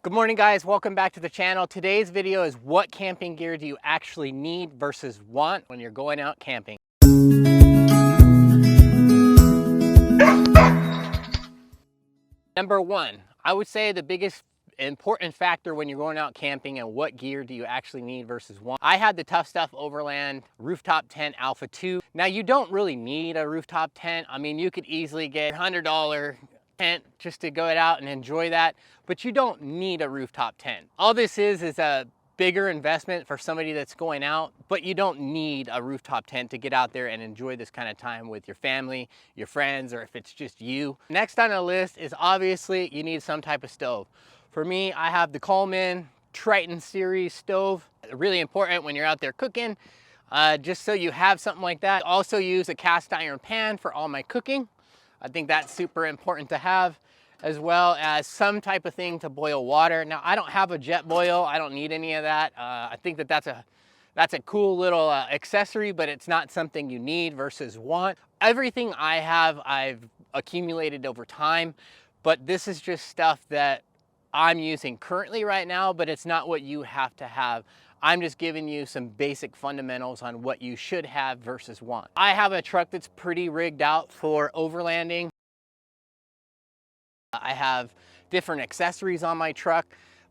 Good morning, guys. Welcome back to the channel. Today's video is what camping gear do you actually need versus want when you're going out camping. Number one, I would say the biggest important factor when you're going out camping and what gear do you actually need versus want. I had the Tough Stuff Overland rooftop tent Alpha 2. Now you don't really need a rooftop tent. I mean, you could easily get $100 tent just to go out and enjoy that, but you don't need a rooftop tent. All this is a bigger investment for somebody that's going out, but you don't need a rooftop tent to get out there and enjoy this kind of time with your family, your friends, or if it's just you. Next on the list is obviously you need some type of stove. For me, I have the Coleman Triton series stove. Really important when you're out there cooking, just so you have something like that. I also use a cast iron pan for all my cooking. I think that's super important to have, as well as some type of thing to boil water. Now, I don't have a jet boil. I don't need any of that. I think that's a cool little accessory, but it's not something you need versus want. Everything I have, I've accumulated over time, but this is just stuff that I'm using currently right now, but it's not what you have to have. I'm just giving you some basic fundamentals on what you should have versus want. I have a truck that's pretty rigged out for overlanding. I have different accessories on my truck,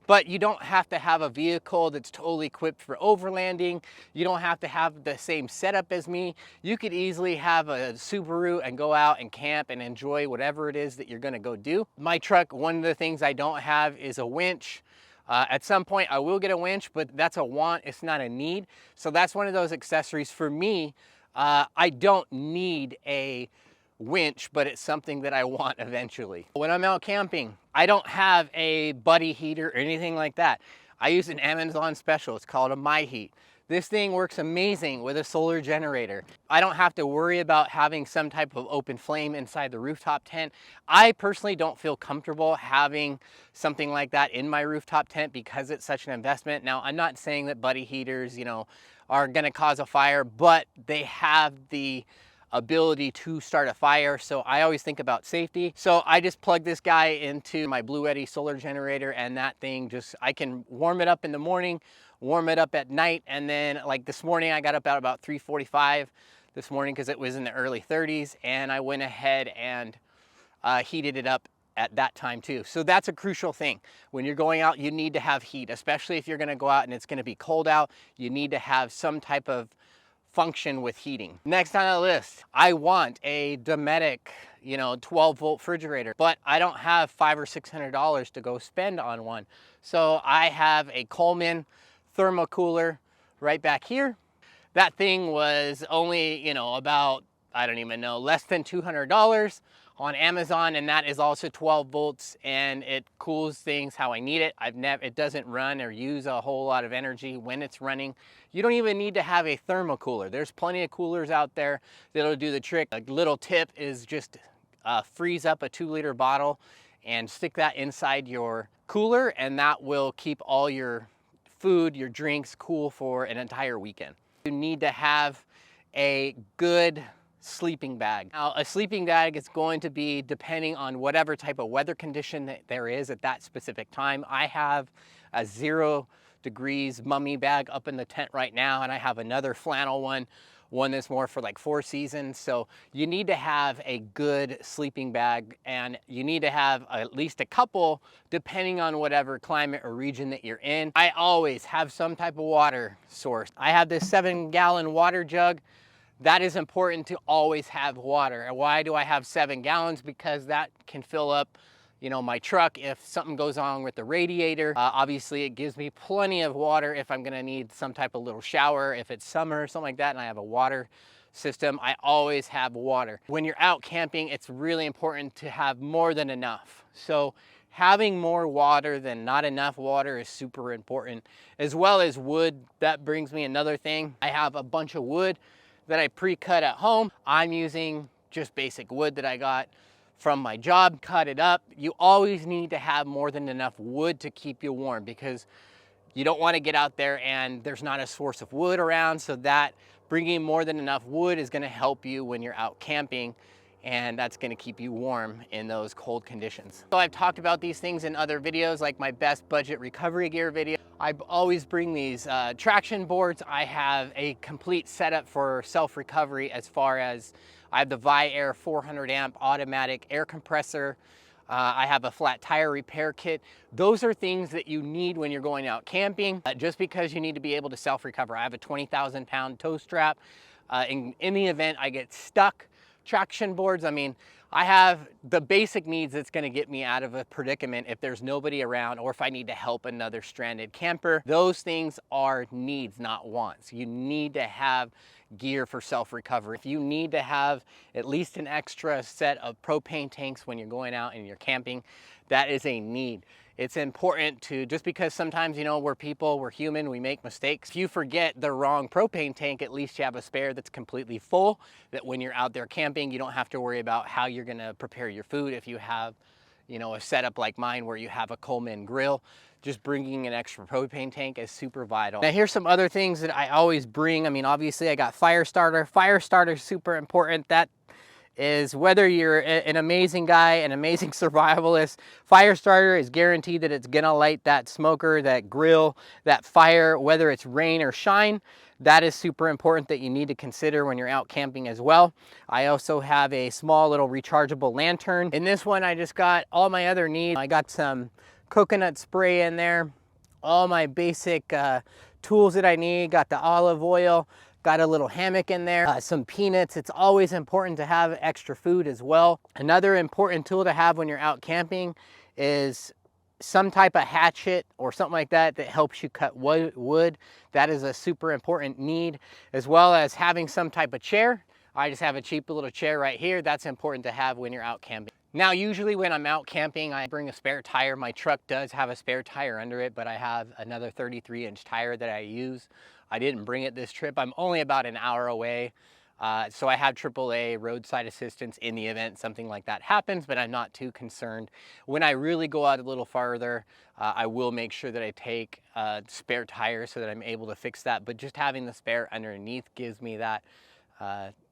but you don't have to have a vehicle that's totally equipped for overlanding. You don't have to have the same setup as me. You could easily have a Subaru and go out and camp and enjoy whatever it is that you're gonna go do. My truck, one of the things I don't have is a winch. At some point I will get a winch, but that's a want, it's not a need. So that's one of those accessories for me. I don't need a winch, but it's something that I want eventually. When I'm out camping, I don't have a buddy heater or anything like that. I use an Amazon special. It's called a My Heat. This thing works amazing with a solar generator. I don't have to worry about having some type of open flame inside the rooftop tent. I personally don't feel comfortable having something like that in my rooftop tent because it's such an investment. Now, I'm not saying that buddy heaters, are gonna cause a fire, but they have the ability to start a fire. So I always think about safety. So I just plug this guy into my Blue Eddy solar generator, and that thing I can warm it up in the morning, warm it up at night. And then like this morning, I got up at about 3:45 this morning because it was in the early 30s, and I went ahead and heated it up at that time too. So that's a crucial thing. When you're going out, you need to have heat, especially if you're gonna go out and it's gonna be cold out. You need to have some type of function with heating. Next on the list, I want a Dometic, 12-volt refrigerator, but I don't have $500 or $600 to go spend on one. So I have a Coleman thermocooler right back here. That thing was only, about, I don't even know, less than $200 on Amazon, and that is also 12 volts, and it cools things how I need it. It doesn't run or use a whole lot of energy when it's running. You don't even need to have a thermocooler. There's plenty of coolers out there that'll do the trick. A little tip is just freeze up a 2-liter bottle and stick that inside your cooler, and that will keep all your food, your drinks cool for an entire weekend. You need to have a good sleeping bag. Now, a sleeping bag is going to be depending on whatever type of weather condition that there is at that specific time. I have a 0 degrees mummy bag up in the tent right now, and I have another flannel one that's more for like 4 seasons. So you need to have a good sleeping bag, and you need to have at least a couple depending on whatever climate or region that you're in. I always have some type of water source. I have this 7-gallon water jug. That is important to always have water. And why do I have 7 gallons? Because that can fill up, my truck if something goes on with the radiator. Obviously, it gives me plenty of water if I'm gonna need some type of little shower, if it's summer or something like that, and I have a water system. I always have water. When you're out camping, it's really important to have more than enough. So having more water than not enough water is super important, as well as wood. That brings me another thing. I have a bunch of wood that I pre-cut at home. I'm using just basic wood that I got from my job, cut it up. You always need to have more than enough wood to keep you warm, because you don't want to get out there and there's not a source of wood around. So that bringing more than enough wood is going to help you when you're out camping and that's going to keep you warm in those cold conditions. So I've talked about these things in other videos, like my best budget recovery gear video. I always bring these traction boards. I have a complete setup for self-recovery, as far as I have the Vi-Air 400 amp automatic air compressor. I have a flat tire repair kit. Those are things that you need when you're going out camping, just because you need to be able to self-recover. I have a 20,000 pound tow strap. In the event I get stuck, traction boards, I mean, I have the basic needs that's gonna get me out of a predicament if there's nobody around, or if I need to help another stranded camper. Those things are needs, not wants. You need to have gear for self-recovery. If you need to have at least an extra set of propane tanks when you're going out and you're camping, that is a need. It's important to, just because sometimes, you know, we're people, we're human, we make mistakes. If you forget the wrong propane tank, at least you have a spare that's completely full, that when you're out there camping, you don't have to worry about how you're gonna prepare your food. If you have, you know, a setup like mine where you have a Coleman grill, just bringing an extra propane tank is super vital. Now here's some other things that I always bring. I mean, obviously I got fire starter. Fire starter is super important. That is, whether you're an amazing guy, an amazing survivalist, fire starter is guaranteed that it's gonna light that smoker, that grill, that fire, whether it's rain or shine. That is super important, that you need to consider when you're out camping as well. I also have a small little rechargeable lantern. In this one, I just got all my other needs. I got some coconut spray in there, all my basic tools that I need, got the olive oil, got a little hammock in there, some peanuts. It's always important to have extra food as well. Another important tool to have when you're out camping is some type of hatchet or something like that that helps you cut wood. That is a super important need, as well as having some type of chair. I just have a cheap little chair right here. That's important to have when you're out camping. Now, usually when I'm out camping, I bring a spare tire. My truck does have a spare tire under it, but I have another 33-inch tire that I use. I didn't bring it this trip. I'm only about an hour away. So I have AAA roadside assistance in the event something like that happens, but I'm not too concerned. When I really go out a little farther, I will make sure that I take spare tires so that I'm able to fix that. But just having the spare underneath gives me that,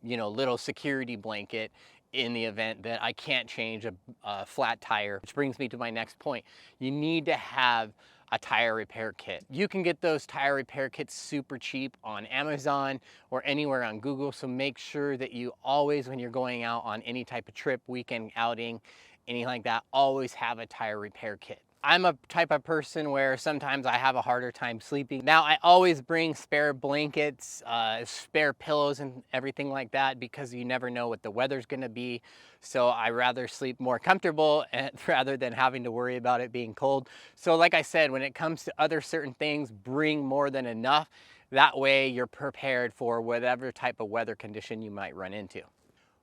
you know, little security blanket in the event that I can't change a flat tire. Which brings me to my next point. You need to have a tire repair kit. You can get those tire repair kits super cheap on Amazon or anywhere on Google, so make sure that you always, when you're going out on any type of trip, weekend outing, anything like that, always have a tire repair kit. I'm a type of person where sometimes I have a harder time sleeping. Now, I always bring spare blankets, spare pillows and everything like that, because you never know what the weather's gonna be. So I rather sleep more comfortable rather than having to worry about it being cold. So like I said, when it comes to other certain things, bring more than enough. That way you're prepared for whatever type of weather condition you might run into.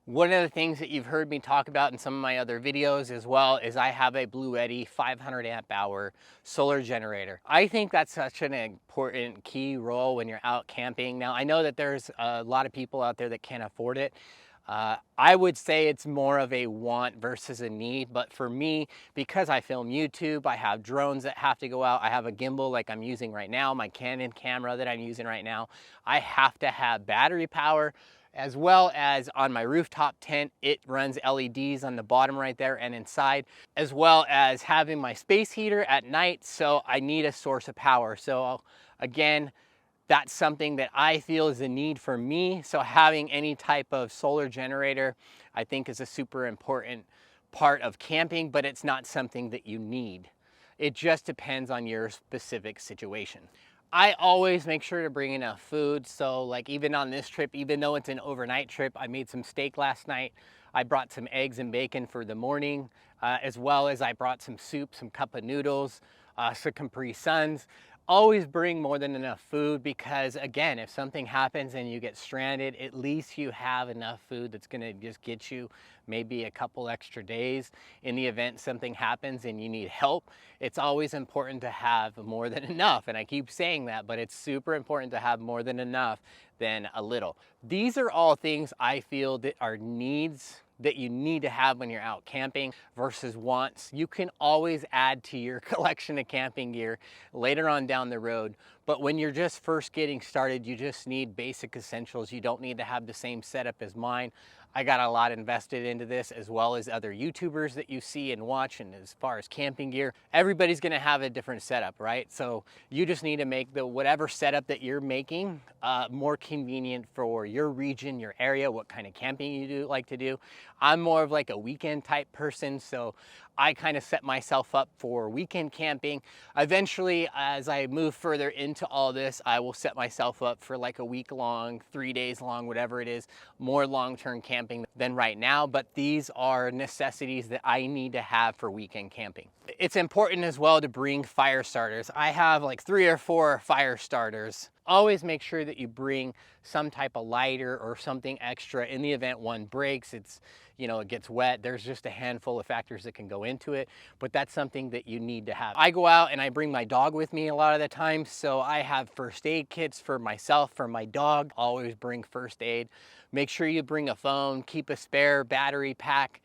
One of the things that you've heard me talk about in some of my other videos as well is I have a Blue Eddy 500 amp hour solar generator. I think that's such an important key role when you're out camping. Now, I know that there's a lot of people out there that can't afford it. I would say it's more of a want versus a need, but for me, because I film YouTube, I have drones that have to go out, I have a gimbal like I'm using right now, my Canon camera that I'm using right now, I have to have battery power, as well as on my rooftop tent, it runs LEDs on the bottom right there and inside, as well as having my space heater at night, so I need a source of power. So again, that's something that I feel is a need for me. So having any type of solar generator, I think, is a super important part of camping, but it's not something that you need. It just depends on your specific situation. I always make sure to bring enough food. So like even on this trip, even though it's an overnight trip, I made some steak last night. I brought some eggs and bacon for the morning, as well as I brought some soup, some cup of noodles, some Capri Suns. Always bring more than enough food, because again, if something happens and you get stranded, at least you have enough food that's gonna just get you maybe a couple extra days. In the event something happens and you need help, it's always important to have more than enough. And I keep saying that, but it's super important to have more than enough than a little. These are all things I feel that are needs that you need to have when you're out camping versus wants. You can always add to your collection of camping gear later on down the road, but when you're just first getting started, you just need basic essentials. You don't need to have the same setup as mine. I got a lot invested into this, as well as other YouTubers that you see and watch. And as far as camping gear, everybody's gonna have a different setup, right? So you just need to make the whatever setup that you're making more convenient for your region, your area, what kind of camping you like to do. I'm more of like a weekend type person, so I kind of set myself up for weekend camping. Eventually, as I move further into all this, I will set myself up for like a week long, 3 days long, whatever it is, more long-term camping than right now. But these are necessities that I need to have for weekend camping. It's important as well to bring fire starters. I have like 3 or 4 fire starters. Always make sure that you bring some type of lighter or something extra in the event one breaks. It's, you know, it gets wet. There's just a handful of factors that can go into it, but that's something that you need to have. I go out and I bring my dog with me a lot of the time, so I have first aid kits for myself, for my dog. Always bring first aid. Make sure you bring a phone, keep a spare battery pack.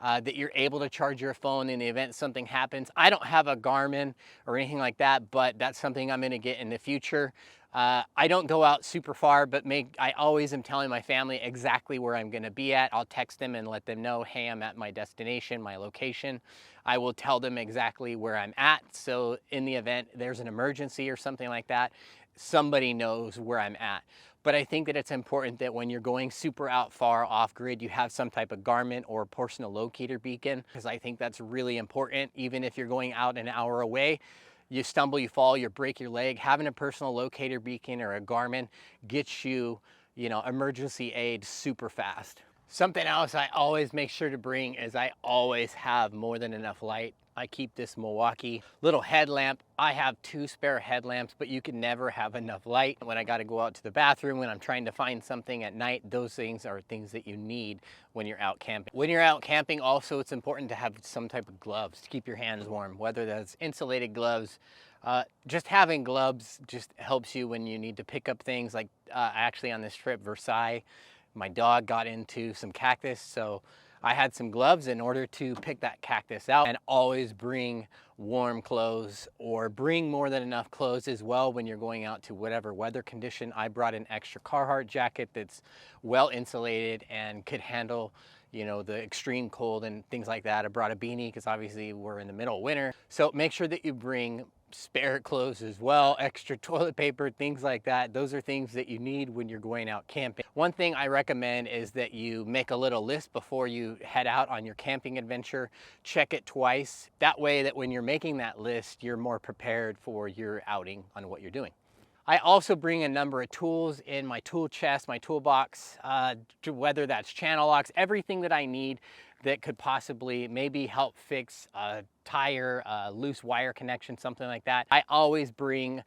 That you're able to charge your phone in the event something happens. I don't have a Garmin or anything like that, but that's something I'm gonna get in the future. I don't go out super far, but I always am telling my family exactly where I'm gonna be at. I'll text them and let them know, hey, I'm at my destination, my location. I will tell them exactly where I'm at, so in the event there's an emergency or something like that, somebody knows where I'm at. But I think that it's important that when you're going super out far off grid, you have some type of Garmin or personal locator beacon, because I think that's really important. Even if you're going out an hour away, you stumble, you fall, you break your leg, having a personal locator beacon or a Garmin gets you, you know, emergency aid super fast. Something else I always make sure to bring is I always have more than enough light. I keep this Milwaukee little headlamp. I have 2 spare headlamps, but you can never have enough light. When I got to go out to the bathroom, when I'm trying to find something at night, those things are things that you need when you're out camping. When you're out camping, also, it's important to have some type of gloves to keep your hands warm, whether that's insulated gloves. Just having gloves just helps you when you need to pick up things. Like actually on this trip, Versailles, my dog got into some cactus, so I had some gloves in order to pick that cactus out. And always bring warm clothes, or bring more than enough clothes as well when you're going out to whatever weather condition. I brought an extra Carhartt jacket that's well insulated and could handle, you know, the extreme cold and things like that. I brought a beanie because obviously we're in the middle of winter. So make sure that you bring spare clothes as well, extra toilet paper, things like that. Those are things that you need when you're going out camping. One thing I recommend is that you make a little list before you head out on your camping adventure. Check it twice. That way that when you're making that list, you're more prepared for your outing on what you're doing. I also bring a number of tools in my tool chest, my toolbox, whether that's channel locks, everything that I need that could possibly maybe help fix a tire, loose wire connection, something like that. I always bring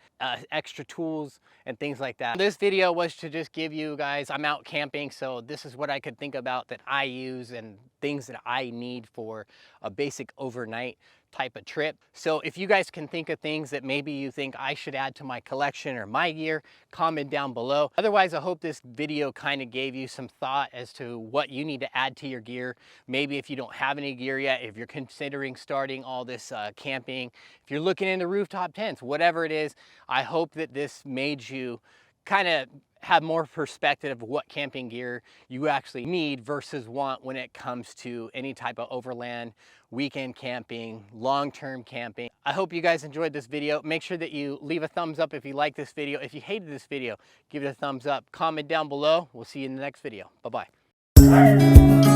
extra tools and things like that. This video was to just give you guys, I'm out camping, so this is what I could think about that I use and things that I need for a basic overnight type of trip. So if you guys can think of things that maybe you think I should add to my collection or my gear, comment down below. Otherwise, I hope this video kind of gave you some thought as to what you need to add to your gear. Maybe if you don't have any gear yet, if you're considering starting all this camping, if you're looking into rooftop tents, whatever it is, I hope that this made you kind of have more perspective of what camping gear you actually need versus want when it comes to any type of overland, weekend camping, long-term camping. I hope you guys enjoyed this video. Make sure that you leave a thumbs up if you like this video. If you hated this video, give it a thumbs up. Comment down below. We'll see you in the next video. Bye-bye.